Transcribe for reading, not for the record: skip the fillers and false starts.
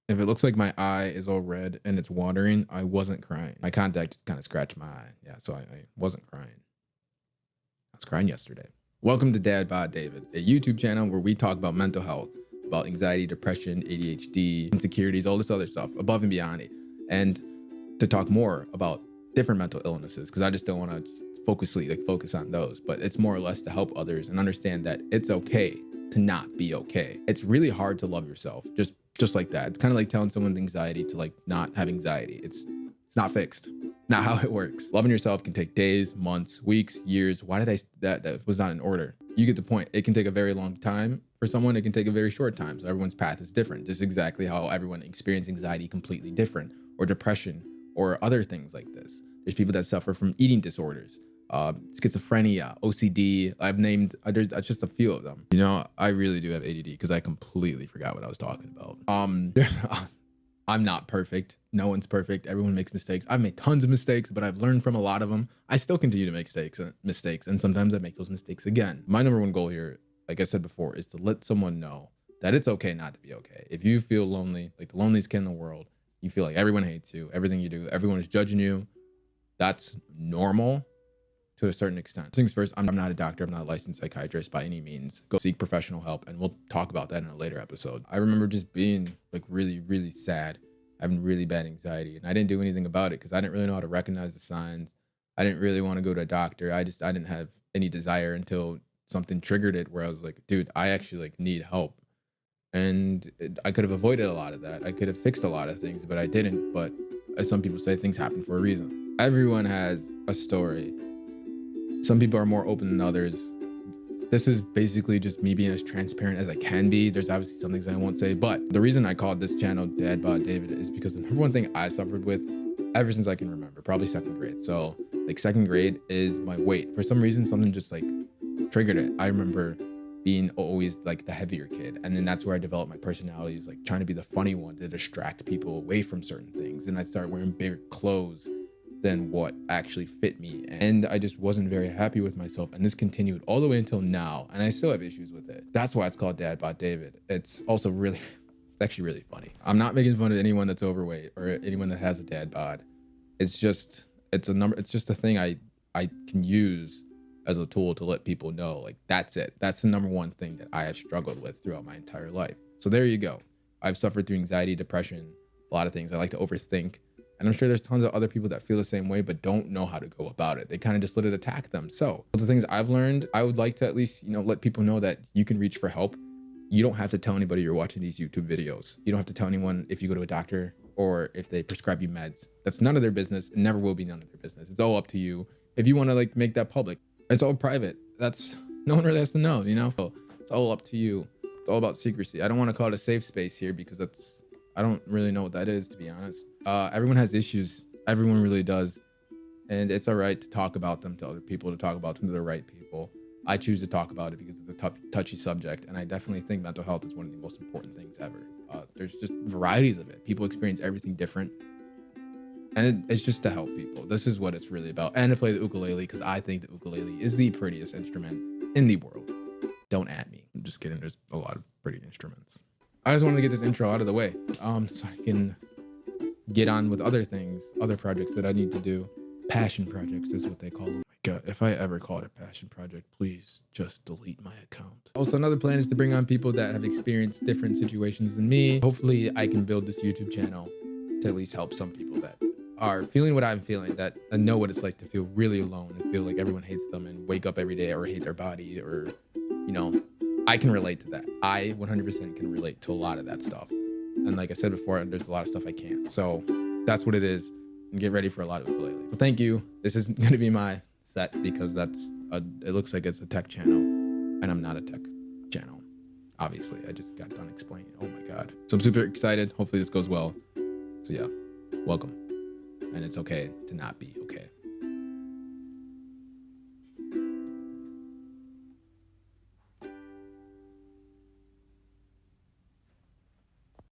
If it looks like my eye is all red and it's watering, I wasn't crying. My contact just kind of scratched my eye. Yeah, so I wasn't crying. I was crying yesterday. Welcome to Dad Bod David, a YouTube channel where we talk about mental health, about anxiety, depression, ADHD, insecurities, all this other stuff above and beyond it. And to talk more about different mental illnesses, because I just don't want to focus on those, but it's more or less to help others and understand that it's okay to not be okay. It's really hard to love yourself, just like that. It's kind of like telling someone with anxiety to like not have anxiety. It's not fixed. Not how it works. Loving yourself can take days, months, weeks, years. Why did that was not in order. You get the point. It can take a very long time for someone. It can take a very short time. So everyone's path is different. Just exactly how everyone experiences anxiety completely different, or depression, or other things like this. There's people that suffer from eating disorders, schizophrenia, OCD. There's just a few of them. You know, I really do have ADD because I completely forgot what I was talking about. I'm not perfect. No one's perfect. Everyone makes mistakes. I've made tons of mistakes, but I've learned from a lot of them. I still continue to make mistakes, and sometimes I make those mistakes again. My number one goal here, like I said before, is to let someone know that it's okay not to be okay. If you feel lonely, like the loneliest kid in the world, you feel like everyone hates you, everything you do, everyone is judging you, that's normal to a certain extent. Things first, I'm not a doctor. I'm not a licensed psychiatrist by any means. Go seek professional help, and we'll talk about that in a later episode. I remember just being like really, really sad, having really bad anxiety, and I didn't do anything about it because I didn't really know how to recognize the signs. I didn't really want to go to a doctor. I didn't have any desire until something triggered it where I was like, dude, I actually like need help. And I could have avoided a lot of that. I could have fixed a lot of things, but I didn't. But as some people say, things happen for a reason. Everyone has a story. Some people are more open than others. This is basically just me being as transparent as I can be. There's obviously some things I won't say, but the reason I called this channel Dad Bod David is because the number one thing I suffered with ever since I can remember, probably second grade. So like second grade is my weight. For some reason, something just like triggered it. I remember being always like the heavier kid. And then that's where I developed my personality, is like trying to be the funny one to distract people away from certain things. And I started wearing bigger clothes than what actually fit me, and I just wasn't very happy with myself, and this continued all the way until now, and I still have issues with it. That's why it's called Dad Bod David. It's also really it's actually really funny. I'm not making fun of anyone that's overweight or anyone that has a dad bod. It's just a thing I can use as a tool to let people know, like, that's it. That's the number one thing that I have struggled with throughout my entire life. So there you go. I've suffered through anxiety, depression, a lot of things. I like to overthink. And I'm sure there's tons of other people that feel the same way, but don't know how to go about it. They kind of just let it attack them. So the things I've learned, I would like to at least, let people know that you can reach for help. You don't have to tell anybody you're watching these YouTube videos. You don't have to tell anyone if you go to a doctor or if they prescribe you meds. That's none of their business. It never will be none of their business. It's all up to you. If you want to like make that public, it's all private. No one really has to know, So it's all up to you. It's all about secrecy. I don't want to call it a safe space here because I don't really know what that is, to be honest. Everyone has issues. Everyone really does. And it's all right to talk about them to other people, to talk about them to the right people. I choose to talk about it because it's a touchy subject. And I definitely think mental health is one of the most important things ever. There's just varieties of it. People experience everything different. And it's just to help people. This is what it's really about. And to play the ukulele, because I think the ukulele is the prettiest instrument in the world. Don't at me. I'm just kidding. There's a lot of pretty instruments. I just wanted to get this intro out of the way so I can get on with other things, other projects that I need to do. Passion projects is what they call them. My God, if I ever call it a passion project, please just delete my account. Also, another plan is to bring on people that have experienced different situations than me. Hopefully, I can build this YouTube channel to at least help some people that are feeling what I'm feeling, that know what it's like to feel really alone and feel like everyone hates them and wake up every day or hate their body, or, I can relate to that. I 100% can relate to a lot of that stuff. And like I said before, there's a lot of stuff I can't. So that's what it is. And get ready for a lot of ukulele. So thank you. This is going to be my set because it looks like it's a tech channel, and I'm not a tech channel. Obviously, I just got done explaining. Oh my God. So I'm super excited. Hopefully this goes well. So yeah, welcome. And it's okay to not be okay.